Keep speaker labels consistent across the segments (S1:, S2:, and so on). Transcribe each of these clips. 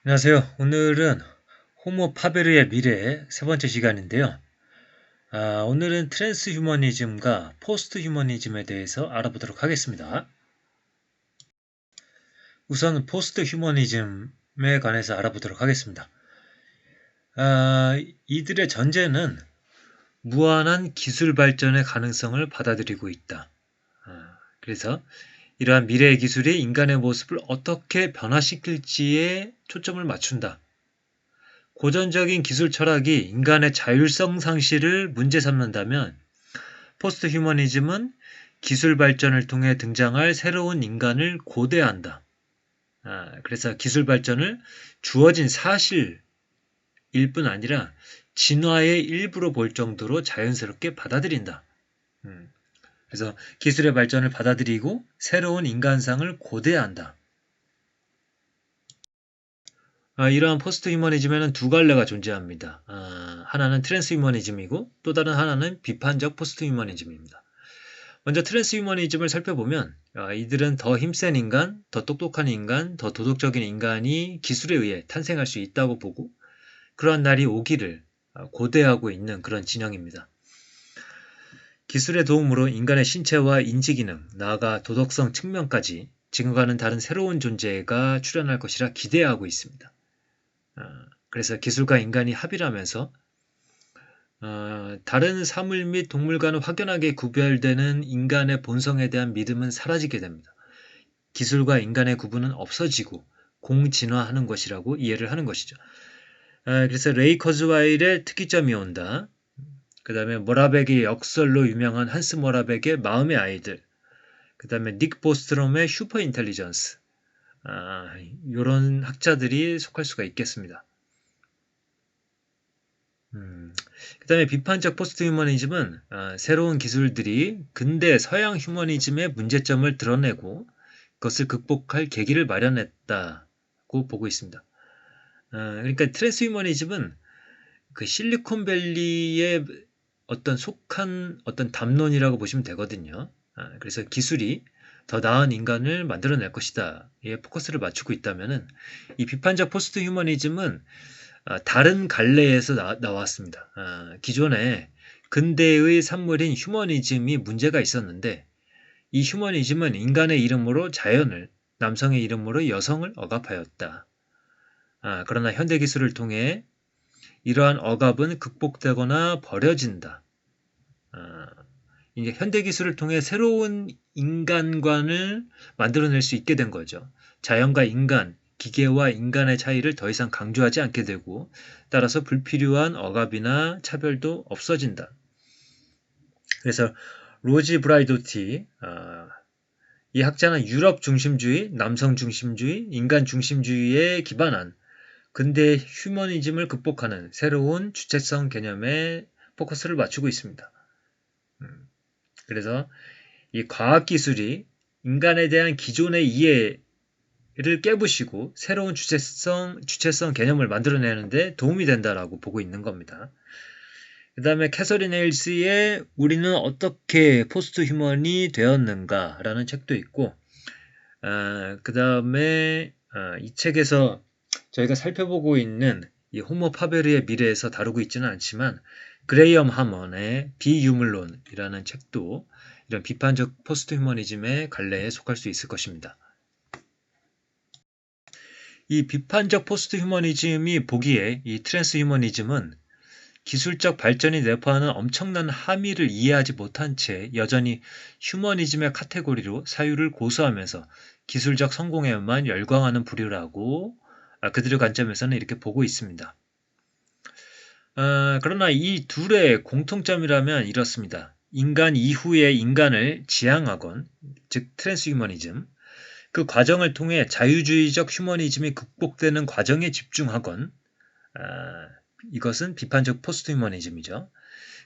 S1: 안녕하세요. 오늘은 호모 파베르의 미래의 세 번째 시간인데요. 오늘은 트랜스 휴머니즘과 포스트 휴머니즘에 대해서 알아보도록 하겠습니다. 우선 포스트 휴머니즘에 관해서 알아보도록 하겠습니다. 이들의 전제는 무한한 기술 발전의 가능성을 받아들이고 있다. 그래서 이러한 미래의 기술이 인간의 모습을 어떻게 변화시킬지에 초점을 맞춘다. 고전적인 기술 철학이 인간의 자율성 상실을 문제 삼는다면 포스트 휴머니즘은 기술 발전을 통해 등장할 새로운 인간을 고대한다. 그래서 기술 발전을 주어진 사실일 뿐 아니라 진화의 일부로 볼 정도로 자연스럽게 받아들인다. 그래서 기술의 발전을 받아들이고 새로운 인간상을 고대한다. 이러한 포스트 휴머니즘에는 두 갈래가 존재합니다. 하나는 트랜스 휴머니즘이고 또 다른 하나는 비판적 포스트 휴머니즘입니다. 먼저 트랜스 휴머니즘을 살펴보면 이들은 더 힘센 인간, 더 똑똑한 인간, 더 도덕적인 인간이 기술에 의해 탄생할 수 있다고 보고 그러한 날이 오기를 고대하고 있는 그런 진영입니다. 기술의 도움으로 인간의 신체와 인지기능, 나아가 도덕성 측면까지 지금과는 다른 새로운 존재가 출현할 것이라 기대하고 있습니다. 그래서 기술과 인간이 합의를 하면서 다른 사물 및 동물과는 확연하게 구별되는 인간의 본성에 대한 믿음은 사라지게 됩니다. 기술과 인간의 구분은 없어지고 공진화하는 것이라고 이해를 하는 것이죠. 그래서 레이 커즈와일의 특이점이 온다. 그 다음에 모라벡의 역설로 유명한 한스 모라벡의 마음의 아이들. 그 다음에 닉 보스트롬의 슈퍼 인텔리전스. 이런 학자들이 속할 수가 있겠습니다. 그 다음에 비판적 포스트 휴머니즘은 새로운 기술들이 근대 서양 휴머니즘의 문제점을 드러내고 그것을 극복할 계기를 마련했다고 보고 있습니다. 그러니까 트랜스 휴머니즘은 그 실리콘밸리의 어떤 속한 어떤 담론이라고 보시면 되거든요. 그래서 기술이 더 나은 인간을 만들어낼 것이다. 에 포커스를 맞추고 있다면은 이 비판적 포스트 휴머니즘은 다른 갈래에서 나왔습니다. 기존에 근대의 산물인 휴머니즘이 문제가 있었는데 이 휴머니즘은 인간의 이름으로 자연을, 남성의 이름으로 여성을 억압하였다. 그러나 현대 기술을 통해 이러한 억압은 극복되거나 버려진다. 이제 현대 기술을 통해 새로운 인간관을 만들어낼 수 있게 된 거죠. 자연과 인간, 기계와 인간의 차이를 더 이상 강조하지 않게 되고 따라서 불필요한 억압이나 차별도 없어진다. 그래서 로지 브라이도티 이 학자는 유럽 중심주의, 남성 중심주의, 인간 중심주의에 기반한 근대 휴머니즘을 극복하는 새로운 주체성 개념에 포커스를 맞추고 있습니다. 그래서 이 과학기술이 인간에 대한 기존의 이해를 깨부시고 새로운 주체성 개념을 만들어내는데 도움이 된다라고 보고 있는 겁니다. 그 다음에 캐서린 헤일스의 우리는 어떻게 포스트 휴먼이 되었는가라는 책도 있고, 그 다음에 이 책에서 저희가 살펴보고 있는 이 호모 파베르의 미래에서 다루고 있지는 않지만 그레이엄 하먼의 비유물론이라는 책도 이런 비판적 포스트 휴머니즘의 갈래에 속할 수 있을 것입니다. 이 비판적 포스트 휴머니즘이 보기에 이 트랜스 휴머니즘은 기술적 발전이 내포하는 엄청난 함의를 이해하지 못한 채 여전히 휴머니즘의 카테고리로 사유를 고수하면서 기술적 성공에만 열광하는 부류라고 그들의 관점에서는 이렇게 보고 있습니다. 그러나 이 둘의 공통점이라면 이렇습니다. 인간 이후의 인간을 지향하건, 즉 트랜스 휴머니즘, 그 과정을 통해 자유주의적 휴머니즘이 극복되는 과정에 집중하건, 이것은 비판적 포스트 휴머니즘이죠.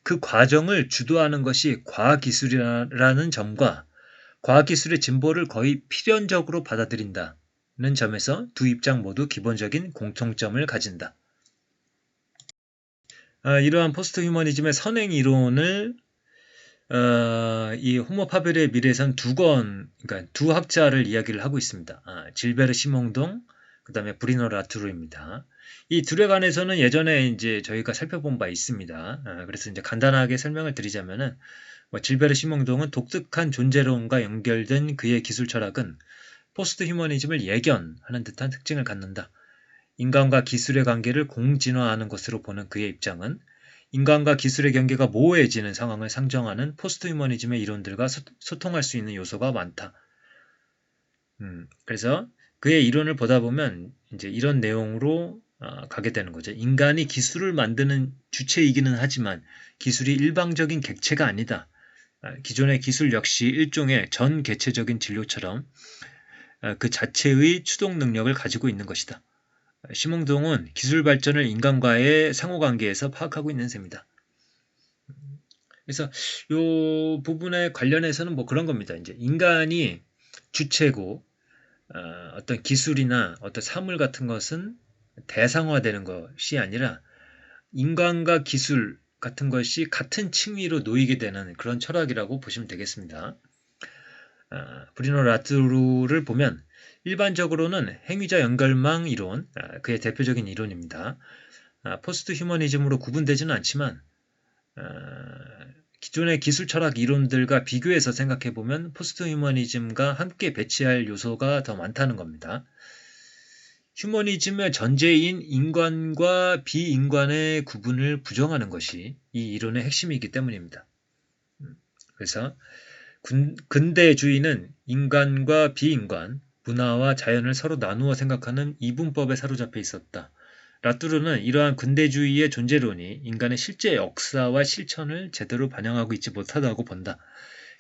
S1: 그 과정을 주도하는 것이 과학기술이라는 점과 과학기술의 진보를 거의 필연적으로 받아들인다는 점에서 두 입장 모두 기본적인 공통점을 가진다. 이러한 포스트 휴머니즘의 선행 이론을 이 호모 파베르의 미래에선 그러니까 두 학자를 이야기를 하고 있습니다. 질베르 시몽동 그 다음에 브리노 라투르입니다. 이 둘에 관해서는 예전에 이제 저희가 살펴본 바 있습니다. 그래서 이제 간단하게 설명을 드리자면은 질베르 시몽동은 독특한 존재론과 연결된 그의 기술 철학은 포스트 휴머니즘을 예견하는 듯한 특징을 갖는다. 인간과 기술의 관계를 공진화하는 것으로 보는 그의 입장은 인간과 기술의 경계가 모호해지는 상황을 상정하는 포스트 휴머니즘의 이론들과 소통할 수 있는 요소가 많다. 그래서 그의 이론을 보다 보면 이제 이런 내용으로 가게 되는 거죠. 인간이 기술을 만드는 주체이기는 하지만 기술이 일방적인 객체가 아니다. 기존의 기술 역시 일종의 전 개체적인 진료처럼 그 자체의 추동 능력을 가지고 있는 것이다. 시몽동은 기술 발전을 인간과의 상호관계에서 파악하고 있는 셈이다. 그래서 이 부분에 관련해서는 뭐 그런 겁니다. 이제 인간이 주체고 어떤 기술이나 어떤 사물 같은 것은 대상화되는 것이 아니라 인간과 기술 같은 것이 같은 층위로 놓이게 되는 그런 철학이라고 보시면 되겠습니다. 브리노 라투르를 보면 일반적으로는 행위자 연결망 이론, 그의 대표적인 이론입니다. 포스트 휴머니즘으로 구분되지는 않지만 기존의 기술 철학 이론들과 비교해서 생각해보면 포스트 휴머니즘과 함께 배치할 요소가 더 많다는 겁니다. 휴머니즘의 전제인 인간과 비인간의 구분을 부정하는 것이 이 이론의 핵심이기 때문입니다. 그래서 근대주의는 인간과 비인간, 문화와 자연을 서로 나누어 생각하는 이분법에 사로잡혀 있었다. 라투르는 이러한 근대주의의 존재론이 인간의 실제 역사와 실천을 제대로 반영하고 있지 못하다고 본다.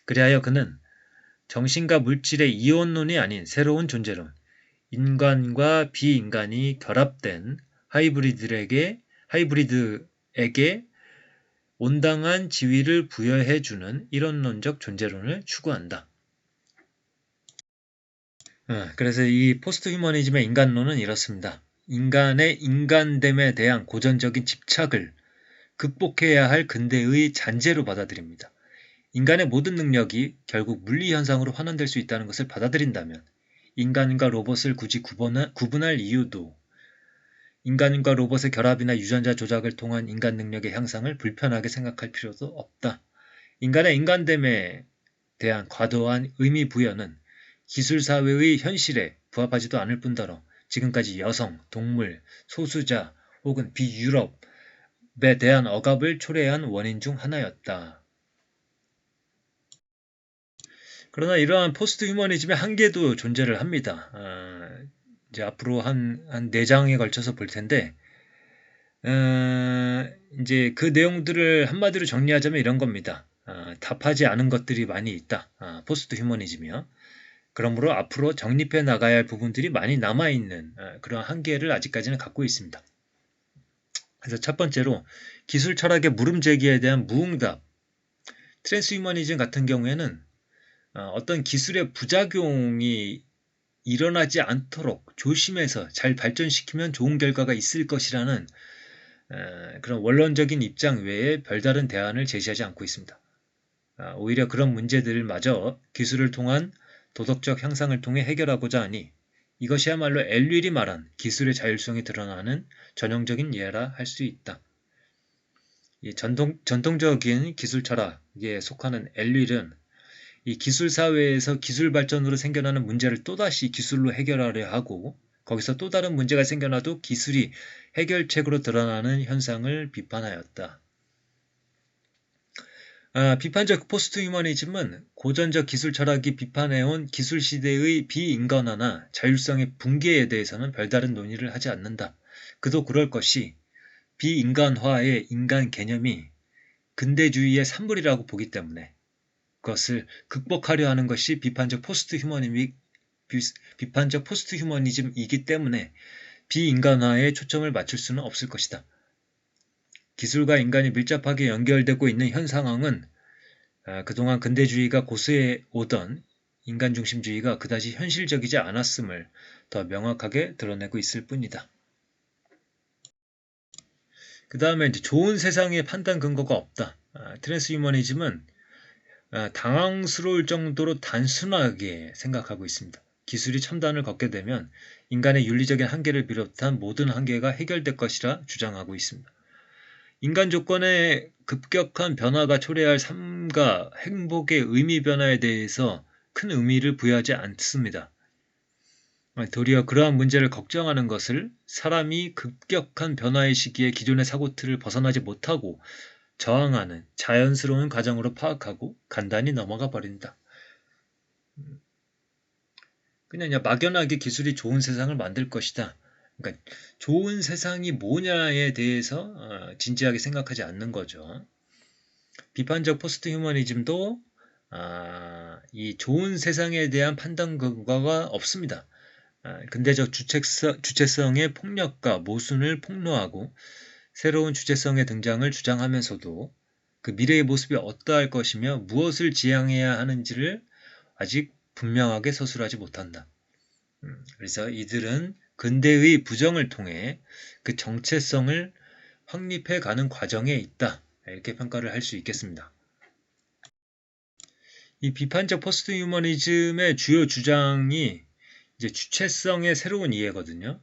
S1: 그리하여 그는 정신과 물질의 이원론이 아닌 새로운 존재론, 인간과 비인간이 결합된 하이브리드에게 온당한 지위를 부여해주는 이론론적 존재론을 추구한다. 그래서 이 포스트 휴머니즘의 인간론은 이렇습니다. 인간의 인간됨에 대한 고전적인 집착을 극복해야 할 근대의 잔재로 받아들입니다. 인간의 모든 능력이 결국 물리현상으로 환원될 수 있다는 것을 받아들인다면 인간과 로봇을 굳이 구분할 이유도 인간과 로봇의 결합이나 유전자 조작을 통한 인간 능력의 향상을 불편하게 생각할 필요도 없다. 인간의 인간됨에 대한 과도한 의미 부여는 기술사회의 현실에 부합하지도 않을 뿐더러 지금까지 여성, 동물, 소수자 혹은 비유럽에 대한 억압을 초래한 원인 중 하나였다. 그러나 이러한 포스트 휴머니즘의 한계도 존재를 합니다. 이제 앞으로 한 4장에 걸쳐서 볼 텐데, 이제 그 내용들을 한마디로 정리하자면 이런 겁니다. 답하지 않은 것들이 많이 있다. 포스트 휴머니즘이요. 그러므로 앞으로 정립해 나가야 할 부분들이 많이 남아있는 그런 한계를 아직까지는 갖고 있습니다. 그래서 첫 번째로 기술 철학의 물음 제기에 대한 무응답. 트랜스휴머니즘 같은 경우에는 어떤 기술의 부작용이 일어나지 않도록 조심해서 잘 발전시키면 좋은 결과가 있을 것이라는 그런 원론적인 입장 외에 별다른 대안을 제시하지 않고 있습니다. 오히려 그런 문제들마저 기술을 통한 도덕적 향상을 통해 해결하고자 하니 이것이야말로 엘윌이 말한 기술의 자율성이 드러나는 전형적인 예라 할 수 있다. 이 전통적인 기술 철학에 속하는 엘윌은 이 기술 사회에서 기술 발전으로 생겨나는 문제를 또다시 기술로 해결하려 하고 거기서 또 다른 문제가 생겨나도 기술이 해결책으로 드러나는 현상을 비판하였다. 비판적 포스트 휴머니즘은 고전적 기술 철학이 비판해온 기술 시대의 비인간화나 자율성의 붕괴에 대해서는 별다른 논의를 하지 않는다. 그도 그럴 것이 비인간화의 인간 개념이 근대주의의 산물이라고 보기 때문에 그것을 극복하려 하는 것이 비판적 포스트 휴머니즘이기 때문에 비인간화에 초점을 맞출 수는 없을 것이다. 기술과 인간이 밀접하게 연결되고 있는 현 상황은 그동안 근대주의가 고수해 오던 인간중심주의가 그다지 현실적이지 않았음을 더 명확하게 드러내고 있을 뿐이다. 그 다음에 이제 좋은 세상의 판단 근거가 없다. 트랜스휴머니즘은 당황스러울 정도로 단순하게 생각하고 있습니다. 기술이 첨단을 걷게 되면 인간의 윤리적인 한계를 비롯한 모든 한계가 해결될 것이라 주장하고 있습니다. 인간 조건의 급격한 변화가 초래할 삶과 행복의 의미 변화에 대해서 큰 의미를 부여하지 않습니다. 도리어 그러한 문제를 걱정하는 것을 사람이 급격한 변화의 시기에 기존의 사고틀을 벗어나지 못하고 저항하는 자연스러운 과정으로 파악하고 간단히 넘어가 버린다. 그냥 막연하게 기술이 좋은 세상을 만들 것이다. 그러니까 좋은 세상이 뭐냐에 대해서 진지하게 생각하지 않는 거죠. 비판적 포스트 휴머니즘도 이 좋은 세상에 대한 판단 근거가 없습니다. 근대적 주체성의 폭력과 모순을 폭로하고 새로운 주체성의 등장을 주장하면서도 그 미래의 모습이 어떠할 것이며 무엇을 지향해야 하는지를 아직 분명하게 서술하지 못한다. 그래서 이들은 근대의 부정을 통해 그 정체성을 확립해 가는 과정에 있다. 이렇게 평가를 할 수 있겠습니다. 이 비판적 포스트 휴머니즘의 주요 주장이 이제 주체성의 새로운 이해거든요.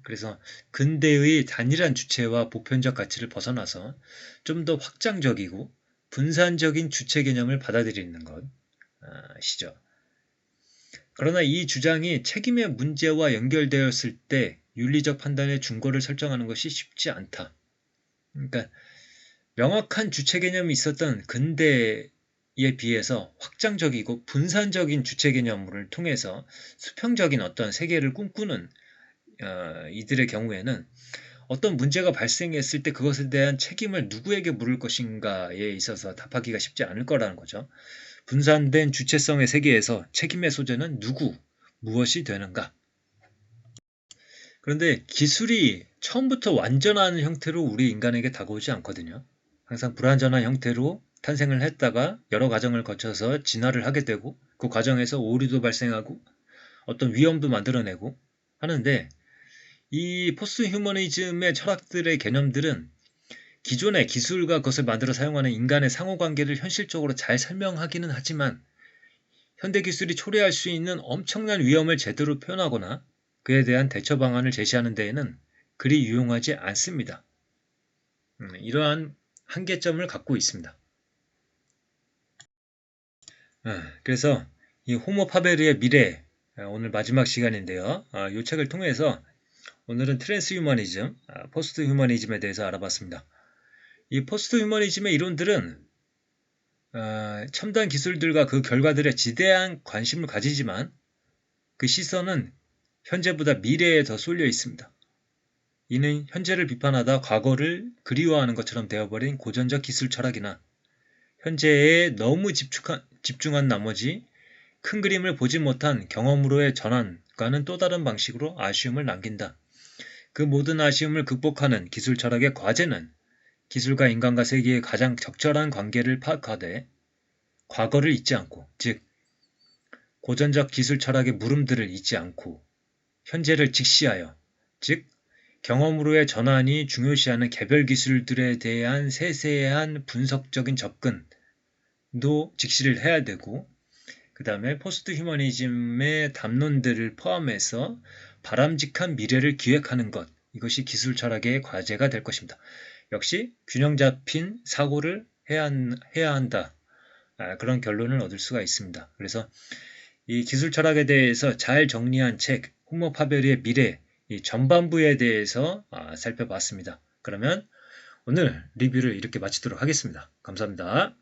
S1: 그래서 근대의 단일한 주체와 보편적 가치를 벗어나서 좀 더 확장적이고 분산적인 주체 개념을 받아들이는 것이죠. 그러나 이 주장이 책임의 문제와 연결되었을 때 윤리적 판단의 준거를 설정하는 것이 쉽지 않다. 그러니까 명확한 주체 개념이 있었던 근대에 비해서 확장적이고 분산적인 주체 개념을 통해서 수평적인 어떤 세계를 꿈꾸는 이들의 경우에는 어떤 문제가 발생했을 때 그것에 대한 책임을 누구에게 물을 것인가에 있어서 답하기가 쉽지 않을 거라는 거죠. 분산된 주체성의 세계에서 책임의 소재는 누구, 무엇이 되는가? 그런데 기술이 처음부터 완전한 형태로 우리 인간에게 다가오지 않거든요. 항상 불완전한 형태로 탄생을 했다가 여러 과정을 거쳐서 진화를 하게 되고 그 과정에서 오류도 발생하고 어떤 위험도 만들어내고 하는데 이 포스트 휴머니즘의 철학들의 개념들은 기존의 기술과 그것을 만들어 사용하는 인간의 상호관계를 현실적으로 잘 설명하기는 하지만 현대 기술이 초래할 수 있는 엄청난 위험을 제대로 표현하거나 그에 대한 대처 방안을 제시하는 데에는 그리 유용하지 않습니다. 이러한 한계점을 갖고 있습니다. 그래서 이 호모 파베르의 미래, 오늘 마지막 시간인데요. 이 책을 통해서 오늘은 트랜스 휴머니즘, 포스트 휴머니즘에 대해서 알아봤습니다. 이 포스트 휴머니즘의 이론들은 첨단 기술들과 그 결과들에 지대한 관심을 가지지만 그 시선은 현재보다 미래에 더 쏠려 있습니다. 이는 현재를 비판하다 과거를 그리워하는 것처럼 되어버린 고전적 기술 철학이나 현재에 너무 집중한 나머지 큰 그림을 보지 못한 경험으로의 전환과는 또 다른 방식으로 아쉬움을 남긴다. 그 모든 아쉬움을 극복하는 기술 철학의 과제는 기술과 인간과 세계의 가장 적절한 관계를 파악하되 과거를 잊지 않고, 즉 고전적 기술 철학의 물음들을 잊지 않고 현재를 직시하여, 즉 경험으로의 전환이 중요시하는 개별 기술들에 대한 세세한 분석적인 접근도 직시를 해야 되고 그 다음에 포스트 휴머니즘의 담론들을 포함해서 바람직한 미래를 기획하는 것, 이것이 기술 철학의 과제가 될 것입니다. 역시 균형 잡힌 사고를 해야 한다. 그런 결론을 얻을 수가 있습니다. 그래서 이 기술 철학에 대해서 잘 정리한 책 호모 파베르의 미래, 이 전반부에 대해서 살펴봤습니다. 그러면 오늘 리뷰를 이렇게 마치도록 하겠습니다. 감사합니다.